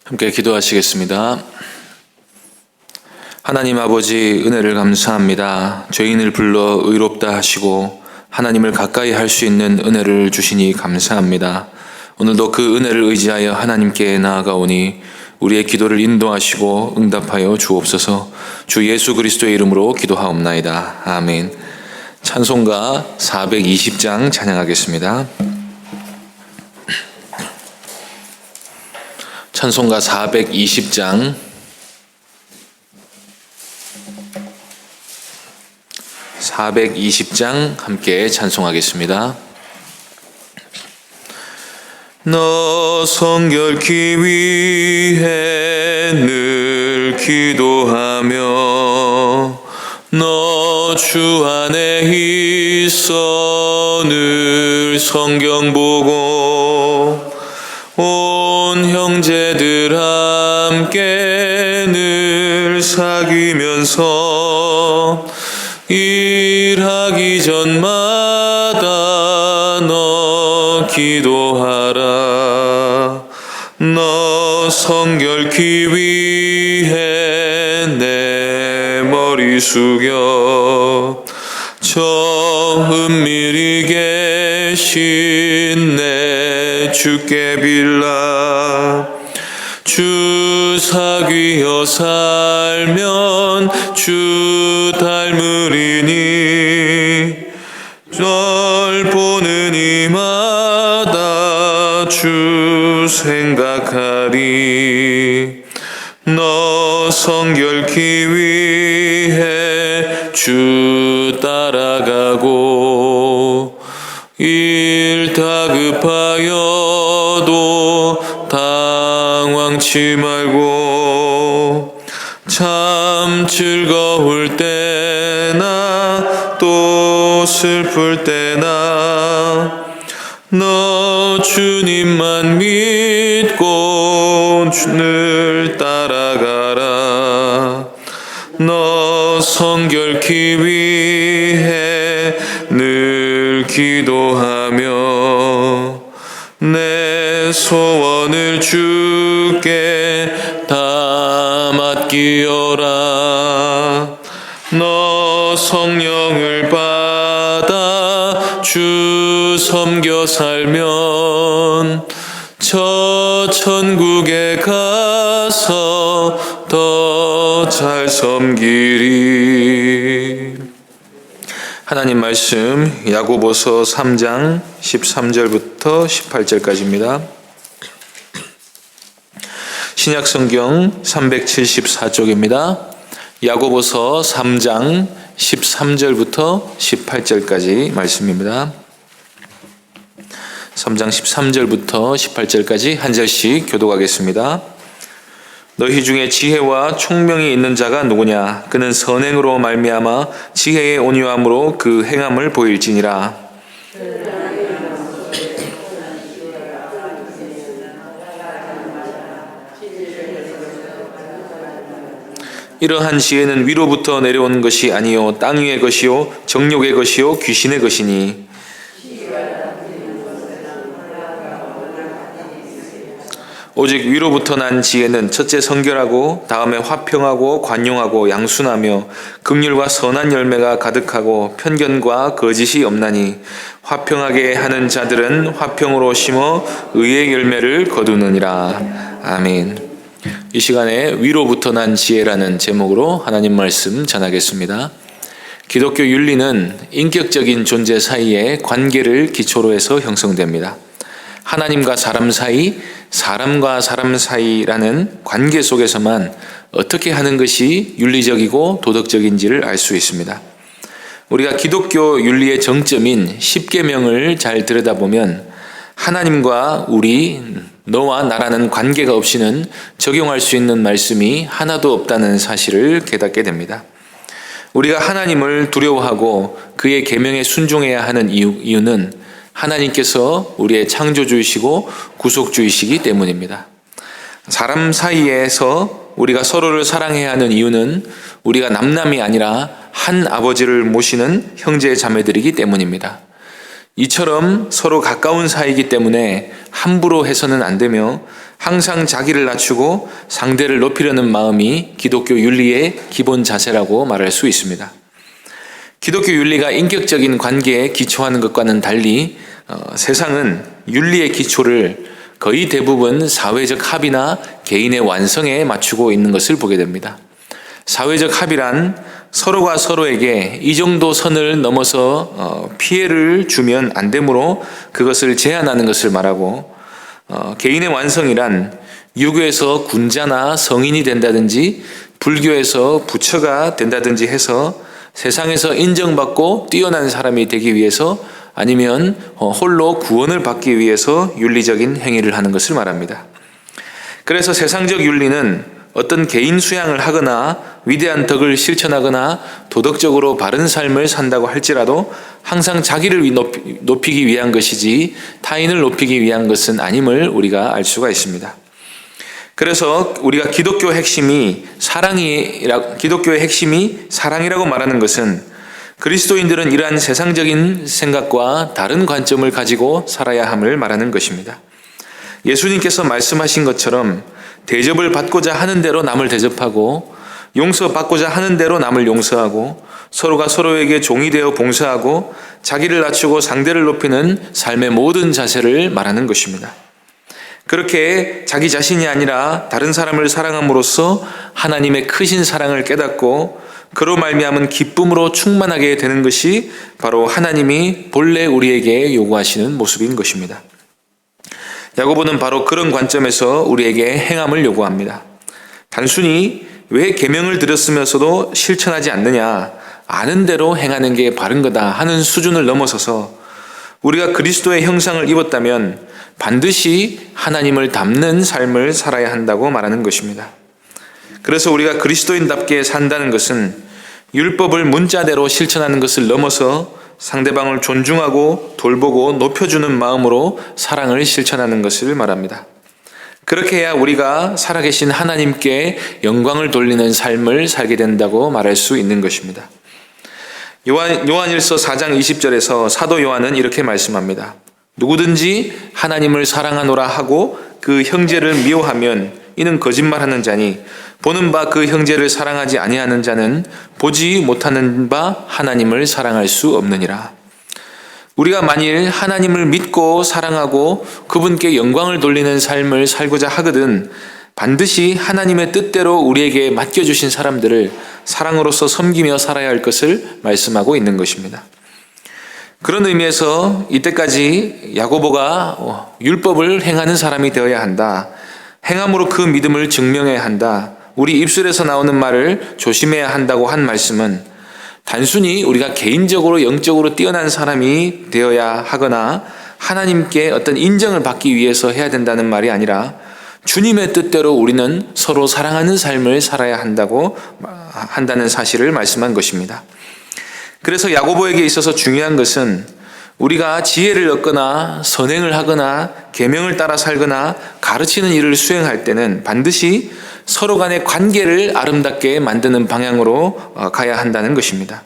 함께 기도하시겠습니다. 하나님 아버지, 은혜를 감사합니다. 죄인을 불러 의롭다 하시고 하나님을 가까이 할 수 있는 은혜를 주시니 감사합니다. 오늘도 그 은혜를 의지하여 하나님께 나아가오니 우리의 기도를 인도하시고 응답하여 주옵소서. 주 예수 그리스도의 이름으로 기도하옵나이다. 아멘. 찬송가 420장 찬양하겠습니다. 찬송가 420장 함께 찬송하겠습니다. 너 성결케 위해 늘 기도하며 너 주 안에 있어 늘 성경 보고 온 형제들 함께 늘 사귀면서 일하기 전마다 너 기도하라. 너 성결케 위해 내 머리 숙여 저 은밀히 계신 내 주께 빌라. 주 사귀어 살면 주 닮으리니 널 보는 이마다 주 생각하리. 너 성결케 위해 주 따라가고 일 다급하여도 당황치 말고 참 즐거울 때나 또 슬플 때나 너 주님만 믿고 늘 따라가라. 너 성결케 위해 늘 기도하며 내 소원을 주께 다 맡기어라. 너 성령을 받아 주 섬겨 살면 저 천국에 가서 더 잘 섬기리. 하나님 말씀 야고보서 3장 13절부터 18절까지입니다. 신약성경 374쪽입니다. 야고보서 3장 13절부터 18절까지 말씀입니다. 3장 13절부터 18절까지 한 절씩 교독하겠습니다. 너희 중에 지혜와 총명이 있는 자가 누구냐? 그는 선행으로 말미암아 지혜의 온유함으로 그 행함을 보일지니라. 이러한 지혜는 위로부터 내려온 것이 아니요 땅 위의 것이요 정욕의 것이요 귀신의 것이니 오직 위로부터 난 지혜는 첫째 성결하고 다음에 화평하고 관용하고 양순하며 긍휼과 선한 열매가 가득하고 편견과 거짓이 없나니 화평하게 하는 자들은 화평으로 심어 의의 열매를 거두느니라. 아멘. 이 시간에 위로부터 난 지혜라는 제목으로 하나님 말씀 전하겠습니다. 기독교 윤리는 인격적인 존재 사이의 관계를 기초로 해서 형성됩니다. 하나님과 사람 사이, 사람과 사람 사이라는 관계 속에서만 어떻게 하는 것이 윤리적이고 도덕적인지를 알 수 있습니다. 우리가 기독교 윤리의 정점인 십계명을 잘 들여다보면 하나님과 우리, 너와 나라는 관계가 없이는 적용할 수 있는 말씀이 하나도 없다는 사실을 깨닫게 됩니다. 우리가 하나님을 두려워하고 그의 계명에 순종해야 하는 이유는 하나님께서 우리의 창조주이시고 구속주이시기 때문입니다. 사람 사이에서 우리가 서로를 사랑해야 하는 이유는 우리가 남남이 아니라 한 아버지를 모시는 형제 자매들이기 때문입니다. 이처럼 서로 가까운 사이이기 때문에 함부로 해서는 안 되며 항상 자기를 낮추고 상대를 높이려는 마음이 기독교 윤리의 기본 자세라고 말할 수 있습니다. 기독교 윤리가 인격적인 관계에 기초하는 것과는 달리 세상은 윤리의 기초를 거의 대부분 사회적 합의나 개인의 완성에 맞추고 있는 것을 보게 됩니다. 사회적 합의란 서로가 서로에게 이 정도 선을 넘어서 피해를 주면 안 되므로 그것을 제한하는 것을 말하고, 개인의 완성이란 유교에서 군자나 성인이 된다든지 불교에서 부처가 된다든지 해서 세상에서 인정받고 뛰어난 사람이 되기 위해서 아니면 홀로 구원을 받기 위해서 윤리적인 행위를 하는 것을 말합니다. 그래서 세상적 윤리는 어떤 개인 수양을 하거나 위대한 덕을 실천하거나 도덕적으로 바른 삶을 산다고 할지라도 항상 자기를 높이기 위한 것이지 타인을 높이기 위한 것은 아님을 우리가 알 수가 있습니다. 그래서 우리가 기독교의 핵심이 사랑이라고 말하는 것은 그리스도인들은 이러한 세상적인 생각과 다른 관점을 가지고 살아야 함을 말하는 것입니다. 예수님께서 말씀하신 것처럼 대접을 받고자 하는 대로 남을 대접하고 용서받고자 하는 대로 남을 용서하고 서로가 서로에게 종이 되어 봉사하고 자기를 낮추고 상대를 높이는 삶의 모든 자세를 말하는 것입니다. 그렇게 자기 자신이 아니라 다른 사람을 사랑함으로써 하나님의 크신 사랑을 깨닫고 그로 말미암은 기쁨으로 충만하게 되는 것이 바로 하나님이 본래 우리에게 요구하시는 모습인 것입니다. 야고보는 바로 그런 관점에서 우리에게 행함을 요구합니다. 단순히 왜 계명을 들었으면서도 실천하지 않느냐, 아는 대로 행하는 게 바른 거다 하는 수준을 넘어서서 우리가 그리스도의 형상을 입었다면 반드시 하나님을 닮는 삶을 살아야 한다고 말하는 것입니다. 그래서 우리가 그리스도인답게 산다는 것은 율법을 문자대로 실천하는 것을 넘어서 상대방을 존중하고 돌보고 높여주는 마음으로 사랑을 실천하는 것을 말합니다. 그렇게 해야 우리가 살아계신 하나님께 영광을 돌리는 삶을 살게 된다고 말할 수 있는 것입니다. 요한일서 4장 20절에서 사도 요한은 이렇게 말씀합니다. 누구든지 하나님을 사랑하노라 하고 그 형제를 미워하면 이는 거짓말하는 자니 보는 바 그 형제를 사랑하지 아니하는 자는 보지 못하는 바 하나님을 사랑할 수 없느니라. 우리가 만일 하나님을 믿고 사랑하고 그분께 영광을 돌리는 삶을 살고자 하거든 반드시 하나님의 뜻대로 우리에게 맡겨주신 사람들을 사랑으로서 섬기며 살아야 할 것을 말씀하고 있는 것입니다. 그런 의미에서 이때까지 야고보가 율법을 행하는 사람이 되어야 한다. 행함으로 그 믿음을 증명해야 한다. 우리 입술에서 나오는 말을 조심해야 한다고 한 말씀은 단순히 우리가 개인적으로 영적으로 뛰어난 사람이 되어야 하거나 하나님께 어떤 인정을 받기 위해서 해야 된다는 말이 아니라 주님의 뜻대로 우리는 서로 사랑하는 삶을 살아야 한다는 사실을 말씀한 것입니다. 그래서 야고보에게 있어서 중요한 것은 우리가 지혜를 얻거나 선행을 하거나 계명을 따라 살거나 가르치는 일을 수행할 때는 반드시 서로 간의 관계를 아름답게 만드는 방향으로 가야 한다는 것입니다.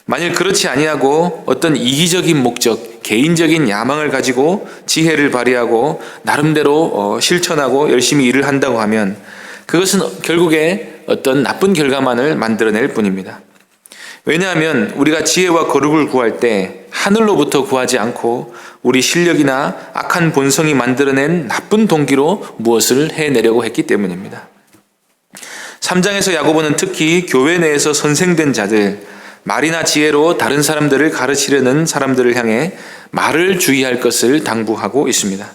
만일 그렇지 아니하고 어떤 이기적인 목적, 개인적인 야망을 가지고 지혜를 발휘하고 나름대로 실천하고 열심히 일을 한다고 하면 그것은 결국에 어떤 나쁜 결과만을 만들어낼 뿐입니다. 왜냐하면 우리가 지혜와 거룩을 구할 때 하늘로부터 구하지 않고 우리 실력이나 악한 본성이 만들어낸 나쁜 동기로 무엇을 해내려고 했기 때문입니다. 3장에서 야고보는 특히 교회 내에서 선생된 자들, 말이나 지혜로 다른 사람들을 가르치려는 사람들을 향해 말을 주의할 것을 당부하고 있습니다.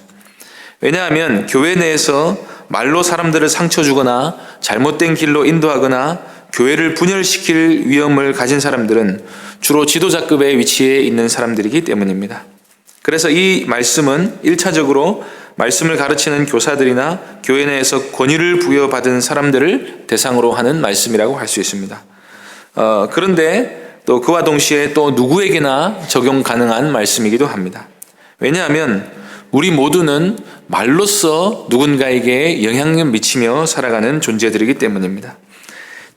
왜냐하면 교회 내에서 말로 사람들을 상처 주거나 잘못된 길로 인도하거나 교회를 분열시킬 위험을 가진 사람들은 주로 지도자급의 위치에 있는 사람들이기 때문입니다. 그래서 이 말씀은 1차적으로 말씀을 가르치는 교사들이나 교회 내에서 권위를 부여받은 사람들을 대상으로 하는 말씀이라고 할 수 있습니다. 그런데 또 그와 동시에 또 누구에게나 적용 가능한 말씀이기도 합니다. 왜냐하면 우리 모두는 말로써 누군가에게 영향력 미치며 살아가는 존재들이기 때문입니다.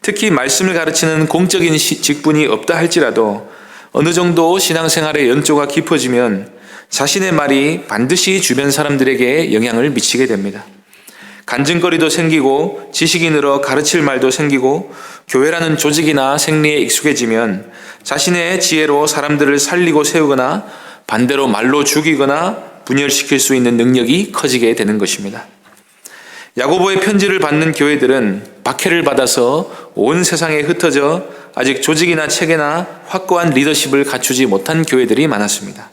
특히 말씀을 가르치는 공적인 직분이 없다 할지라도 어느 정도 신앙생활의 연조가 깊어지면 자신의 말이 반드시 주변 사람들에게 영향을 미치게 됩니다. 간증거리도 생기고 지식이 늘어 가르칠 말도 생기고 교회라는 조직이나 생리에 익숙해지면 자신의 지혜로 사람들을 살리고 세우거나 반대로 말로 죽이거나 분열시킬 수 있는 능력이 커지게 되는 것입니다. 야고보의 편지를 받는 교회들은 박해를 받아서 온 세상에 흩어져 아직 조직이나 체계나 확고한 리더십을 갖추지 못한 교회들이 많았습니다.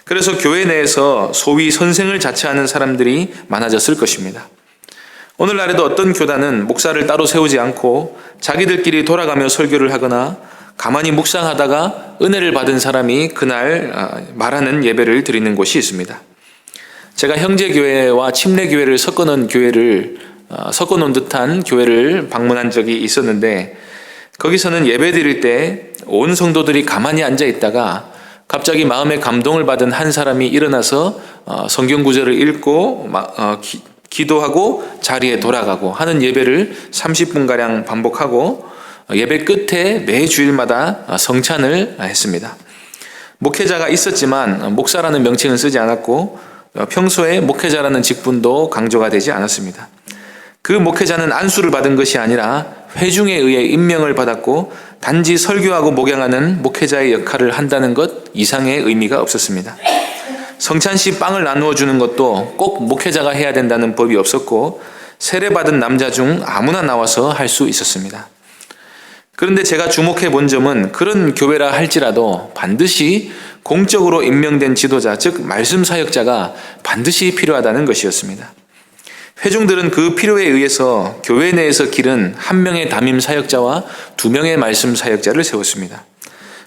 그래서 교회 내에서 소위 선생을 자처하는 사람들이 많아졌을 것입니다. 오늘날에도 어떤 교단은 목사를 따로 세우지 않고 자기들끼리 돌아가며 설교를 하거나 가만히 묵상하다가 은혜를 받은 사람이 그날 말하는 예배를 드리는 곳이 있습니다. 제가 형제교회와 침례교회를 섞어놓은 듯한 교회를 방문한 적이 있었는데, 거기서는 예배 드릴 때 온 성도들이 가만히 앉아 있다가 갑자기 마음의 감동을 받은 한 사람이 일어나서 성경 구절을 읽고 기도하고 자리에 돌아가고 하는 예배를 30분가량 반복하고 예배 끝에 매 주일마다 성찬을 했습니다. 목회자가 있었지만 목사라는 명칭은 쓰지 않았고 평소에 목회자라는 직분도 강조가 되지 않았습니다. 그 목회자는 안수를 받은 것이 아니라 회중에 의해 임명을 받았고 단지 설교하고 목양하는 목회자의 역할을 한다는 것 이상의 의미가 없었습니다. 성찬시 빵을 나누어 주는 것도 꼭 목회자가 해야 된다는 법이 없었고 세례받은 남자 중 아무나 나와서 할 수 있었습니다. 그런데 제가 주목해 본 점은 그런 교회라 할지라도 반드시 공적으로 임명된 지도자, 즉 말씀 사역자가 반드시 필요하다는 것이었습니다. 회중들은 그 필요에 의해서 교회 내에서 기른 한 명의 담임 사역자와 두 명의 말씀 사역자를 세웠습니다.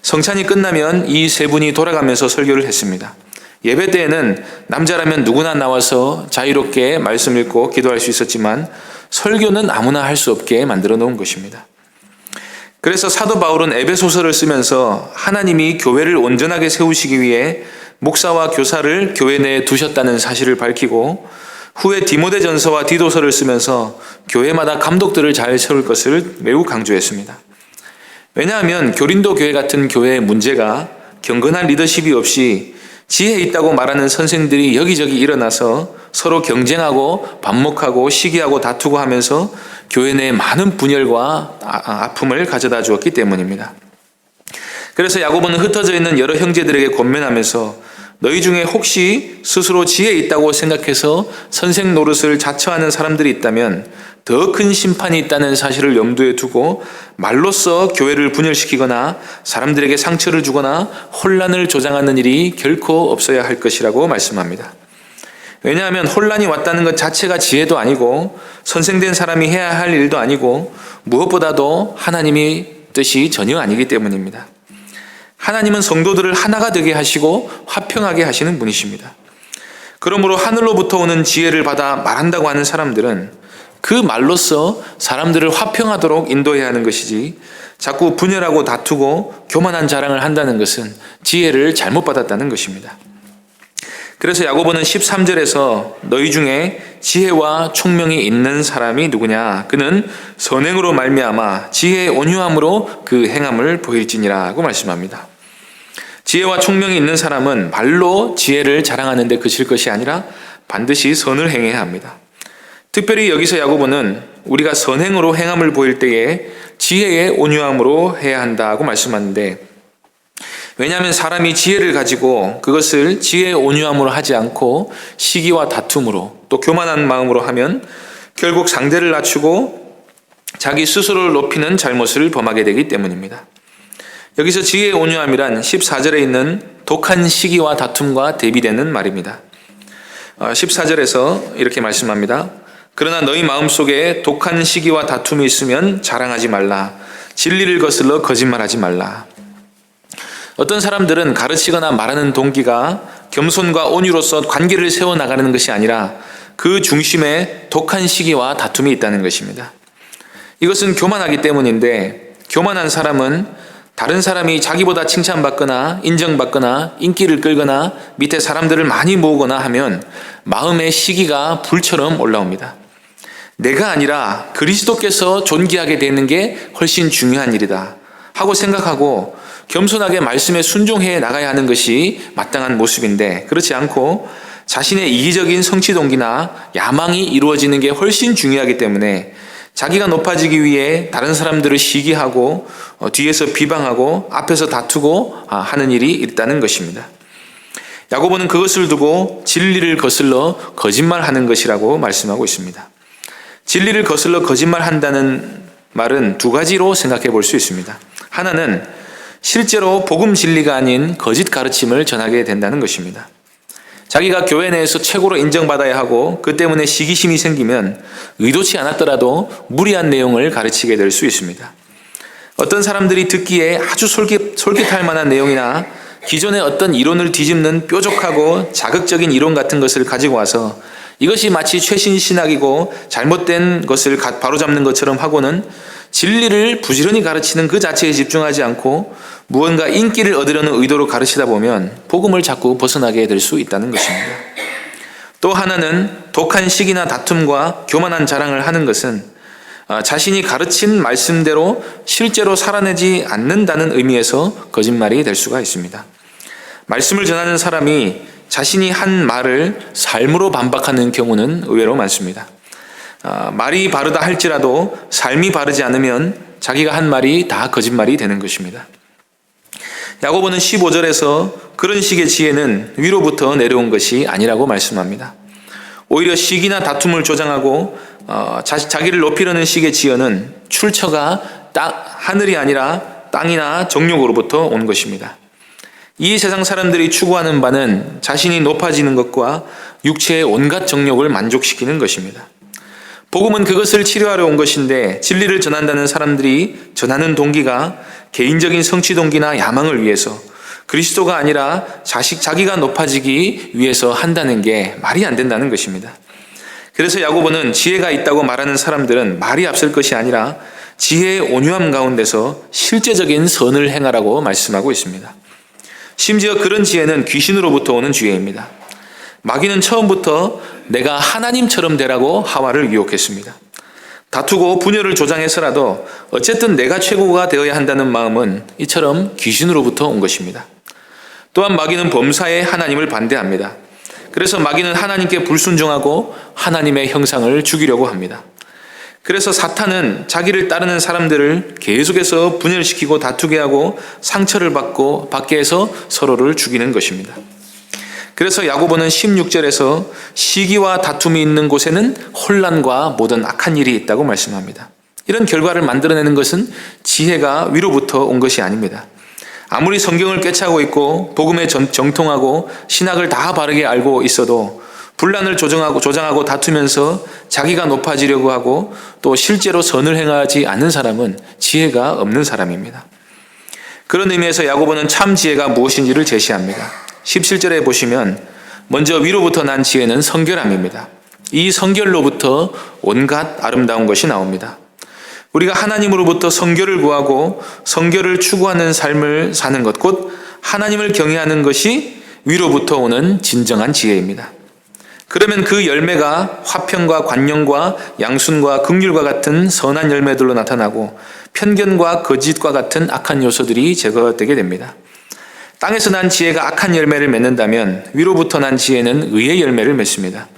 성찬이 끝나면 이 세 분이 돌아가면서 설교를 했습니다. 예배 때에는 남자라면 누구나 나와서 자유롭게 말씀 읽고 기도할 수 있었지만 설교는 아무나 할 수 없게 만들어 놓은 것입니다. 그래서 사도 바울은 에베소서를 쓰면서 하나님이 교회를 온전하게 세우시기 위해 목사와 교사를 교회 내에 두셨다는 사실을 밝히고, 후에 디모데전서와 디도서를 쓰면서 교회마다 감독들을 잘 세울 것을 매우 강조했습니다. 왜냐하면 교린도 교회 같은 교회의 문제가 경건한 리더십이 없이 지혜 있다고 말하는 선생들이 여기저기 일어나서 서로 경쟁하고 반목하고 시기하고 다투고 하면서 교회 내에 많은 분열과 아픔을 가져다 주었기 때문입니다. 그래서 야고보는 흩어져 있는 여러 형제들에게 권면하면서 너희 중에 혹시 스스로 지혜 있다고 생각해서 선생 노릇을 자처하는 사람들이 있다면 더 큰 심판이 있다는 사실을 염두에 두고 말로써 교회를 분열시키거나 사람들에게 상처를 주거나 혼란을 조장하는 일이 결코 없어야 할 것이라고 말씀합니다. 왜냐하면 혼란이 왔다는 것 자체가 지혜도 아니고 선생된 사람이 해야 할 일도 아니고 무엇보다도 하나님의 뜻이 전혀 아니기 때문입니다. 하나님은 성도들을 하나가 되게 하시고 화평하게 하시는 분이십니다. 그러므로 하늘로부터 오는 지혜를 받아 말한다고 하는 사람들은 그 말로써 사람들을 화평하도록 인도해야 하는 것이지, 자꾸 분열하고 다투고 교만한 자랑을 한다는 것은 지혜를 잘못 받았다는 것입니다. 그래서 야고보는 13절에서 너희 중에 지혜와 총명이 있는 사람이 누구냐? 그는 선행으로 말미암아 지혜의 온유함으로 그 행함을 보일지니라고 말씀합니다. 지혜와 총명이 있는 사람은 말로 지혜를 자랑하는 데 그칠 것이 아니라 반드시 선을 행해야 합니다. 특별히 여기서 야고보는 우리가 선행으로 행함을 보일 때에 지혜의 온유함으로 해야 한다고 말씀하는데, 왜냐하면 사람이 지혜를 가지고 그것을 지혜의 온유함으로 하지 않고 시기와 다툼으로 또 교만한 마음으로 하면 결국 상대를 낮추고 자기 스스로를 높이는 잘못을 범하게 되기 때문입니다. 여기서 지혜의 온유함이란 14절에 있는 독한 시기와 다툼과 대비되는 말입니다. 14절에서 이렇게 말씀합니다. 그러나 너희 마음속에 독한 시기와 다툼이 있으면 자랑하지 말라. 진리를 거슬러 거짓말하지 말라. 어떤 사람들은 가르치거나 말하는 동기가 겸손과 온유로서 관계를 세워나가는 것이 아니라 그 중심에 독한 시기와 다툼이 있다는 것입니다. 이것은 교만하기 때문인데, 교만한 사람은 다른 사람이 자기보다 칭찬받거나 인정받거나 인기를 끌거나 밑에 사람들을 많이 모으거나 하면 마음의 시기가 불처럼 올라옵니다. 내가 아니라 그리스도께서 존귀하게 되는 게 훨씬 중요한 일이다 하고 생각하고 겸손하게 말씀에 순종해 나가야 하는 것이 마땅한 모습인데, 그렇지 않고 자신의 이기적인 성취 동기나 야망이 이루어지는 게 훨씬 중요하기 때문에 자기가 높아지기 위해 다른 사람들을 시기하고 뒤에서 비방하고 앞에서 다투고 하는 일이 있다는 것입니다. 야고보는 그것을 두고 진리를 거슬러 거짓말하는 것이라고 말씀하고 있습니다. 진리를 거슬러 거짓말한다는 말은 두 가지로 생각해 볼 수 있습니다. 하나는 실제로 복음 진리가 아닌 거짓 가르침을 전하게 된다는 것입니다. 자기가 교회 내에서 최고로 인정받아야 하고 그 때문에 시기심이 생기면 의도치 않았더라도 무리한 내용을 가르치게 될 수 있습니다. 어떤 사람들이 듣기에 아주 솔깃할 만한 내용이나 기존의 어떤 이론을 뒤집는 뾰족하고 자극적인 이론 같은 것을 가지고 와서 이것이 마치 최신 신학이고 잘못된 것을 바로잡는 것처럼 하고는 진리를 부지런히 가르치는 그 자체에 집중하지 않고 무언가 인기를 얻으려는 의도로 가르치다 보면 복음을 자꾸 벗어나게 될 수 있다는 것입니다. 또 하나는 독한 시기나 다툼과 교만한 자랑을 하는 것은 자신이 가르친 말씀대로 실제로 살아내지 않는다는 의미에서 거짓말이 될 수가 있습니다. 말씀을 전하는 사람이 자신이 한 말을 삶으로 반박하는 경우는 의외로 많습니다. 말이 바르다 할지라도 삶이 바르지 않으면 자기가 한 말이 다 거짓말이 되는 것입니다. 야고보는 15절에서 그런 식의 지혜는 위로부터 내려온 것이 아니라고 말씀합니다. 오히려 시기나 다툼을 조장하고 자기를 높이려는 식의 지혜는 출처가 하늘이 아니라 땅이나 정욕으로부터 온 것입니다. 이 세상 사람들이 추구하는 바는 자신이 높아지는 것과 육체의 온갖 정욕을 만족시키는 것입니다. 복음은 그것을 치료하러 온 것인데 진리를 전한다는 사람들이 전하는 동기가 개인적인 성취 동기나 야망을 위해서 그리스도가 아니라 자기가 높아지기 위해서 한다는 게 말이 안 된다는 것입니다. 그래서 야고보는 지혜가 있다고 말하는 사람들은 말이 앞설 것이 아니라 지혜의 온유함 가운데서 실제적인 선을 행하라고 말씀하고 있습니다. 심지어 그런 지혜는 귀신으로부터 오는 지혜입니다. 마귀는 처음부터 내가 하나님처럼 되라고 하와를 유혹했습니다. 다투고 분열을 조장해서라도 어쨌든 내가 최고가 되어야 한다는 마음은 이처럼 귀신으로부터 온 것입니다. 또한 마귀는 범사에 하나님을 반대합니다. 그래서 마귀는 하나님께 불순종하고 하나님의 형상을 죽이려고 합니다. 그래서 사탄은 자기를 따르는 사람들을 계속해서 분열시키고 다투게 하고 상처를 받게 해서 서로를 죽이는 것입니다. 그래서 야고보는 16절에서 시기와 다툼이 있는 곳에는 혼란과 모든 악한 일이 있다고 말씀합니다. 이런 결과를 만들어내는 것은 지혜가 위로부터 온 것이 아닙니다. 아무리 성경을 꿰차고 있고 복음에 정통하고 신학을 다 바르게 알고 있어도 분란을 조장하고 다투면서 자기가 높아지려고 하고 또 실제로 선을 행하지 않는 사람은 지혜가 없는 사람입니다. 그런 의미에서 야고보는 참 지혜가 무엇인지를 제시합니다. 17절에 보시면 먼저 위로부터 난 지혜는 성결함입니다. 이 성결로부터 온갖 아름다운 것이 나옵니다. 우리가 하나님으로부터 성결을 구하고 성결을 추구하는 삶을 사는 것, 곧 하나님을 경외하는 것이 위로부터 오는 진정한 지혜입니다. 그러면 그 열매가 화평과 관용과 양순과 긍휼과 같은 선한 열매들로 나타나고 편견과 거짓과 같은 악한 요소들이 제거되게 됩니다. 땅에서 난 지혜가 악한 열매를 맺는다면 위로부터 난 지혜는 의의 열매를 맺습니다.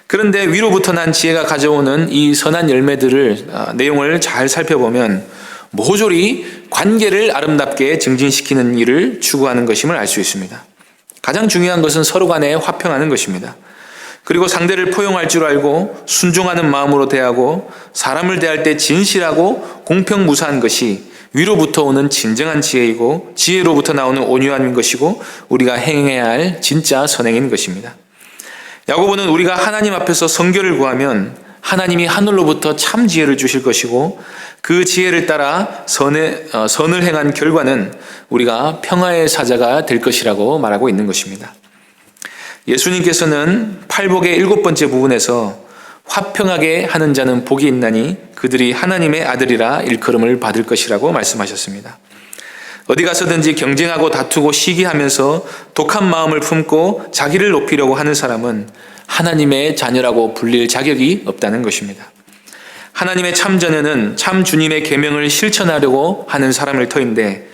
그런데 위로부터 난 지혜가 가져오는 이 선한 열매들을 내용을 잘 살펴보면 모조리 관계를 아름답게 증진시키는 일을 추구하는 것임을 알 수 있습니다. 가장 중요한 것은 서로 간에 화평하는 것입니다. 그리고 상대를 포용할 줄 알고 순종하는 마음으로 대하고 사람을 대할 때 진실하고 공평무사한 것이 위로부터 오는 진정한 지혜이고 지혜로부터 나오는 온유함인 것이고 우리가 행해야 할 진짜 선행인 것입니다. 야고보는 우리가 하나님 앞에서 성결을 구하면 하나님이 하늘로부터 참 지혜를 주실 것이고 그 지혜를 따라 선을 행한 결과는 우리가 평화의 사자가 될 것이라고 말하고 있는 것입니다. 예수님께서는 팔복의 7번째 부분에서 화평하게 하는 자는 복이 있나니 그들이 하나님의 아들이라 일컬음을 받을 것이라고 말씀하셨습니다. 어디 가서든지 경쟁하고 다투고 시기하면서 독한 마음을 품고 자기를 높이려고 하는 사람은 하나님의 자녀라고 불릴 자격이 없다는 것입니다. 하나님의 참 자녀는 참 주님의 계명을 실천하려고 하는 사람일 터인데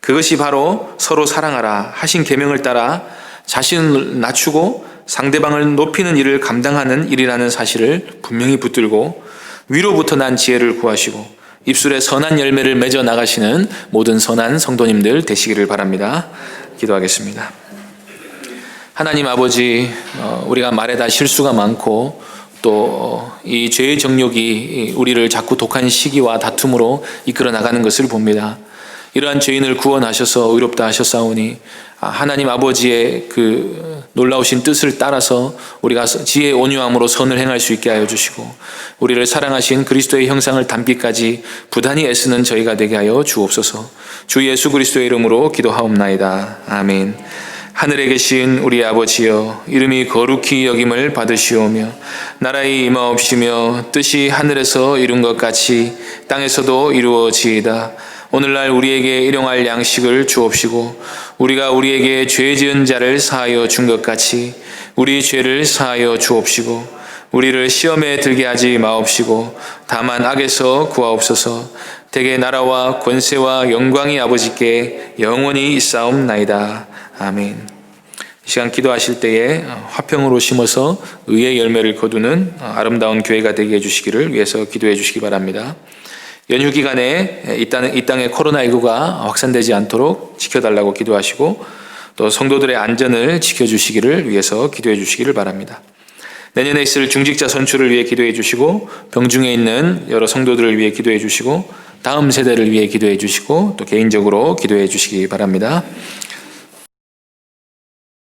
그것이 바로 서로 사랑하라 하신 계명을 따라 자신을 낮추고 상대방을 높이는 일을 감당하는 일이라는 사실을 분명히 붙들고 위로부터 난 지혜를 구하시고 입술에 선한 열매를 맺어 나가시는 모든 선한 성도님들 되시기를 바랍니다. 기도하겠습니다. 하나님 아버지, 우리가 말에다 실수가 많고 또 이 죄의 정욕이 우리를 자꾸 독한 시기와 다툼으로 이끌어 나가는 것을 봅니다. 이러한 죄인을 구원하셔서 의롭다 하셨사오니 하나님 아버지의 그 놀라우신 뜻을 따라서 우리가 지혜의 온유함으로 선을 행할 수 있게 하여 주시고 우리를 사랑하신 그리스도의 형상을 닮기까지 부단히 애쓰는 저희가 되게 하여 주옵소서. 주 예수 그리스도의 이름으로 기도하옵나이다. 아멘. 하늘에 계신 우리 아버지여, 이름이 거룩히 여김을 받으시오며 나라의 임하옵시며 뜻이 하늘에서 이룬 것 같이 땅에서도 이루어지이다. 오늘날 우리에게 일용할 양식을 주옵시고 우리가 우리에게 죄 지은 자를 사하여 준 것 같이 우리 죄를 사하여 주옵시고 우리를 시험에 들게 하지 마옵시고 다만 악에서 구하옵소서. 대개 나라와 권세와 영광이 아버지께 영원히 있사옵나이다. 아멘. 이 시간 기도하실 때에 화평으로 심어서 의의 열매를 거두는 아름다운 교회가 되게 해주시기를 위해서 기도해 주시기 바랍니다. 연휴 기간에 이 땅에 코로나19가 확산되지 않도록 지켜달라고 기도하시고 또 성도들의 안전을 지켜주시기를 위해서 기도해 주시기를 바랍니다. 내년에 있을 중직자 선출을 위해 기도해 주시고 병중에 있는 여러 성도들을 위해 기도해 주시고 다음 세대를 위해 기도해 주시고 또 개인적으로 기도해 주시기 바랍니다.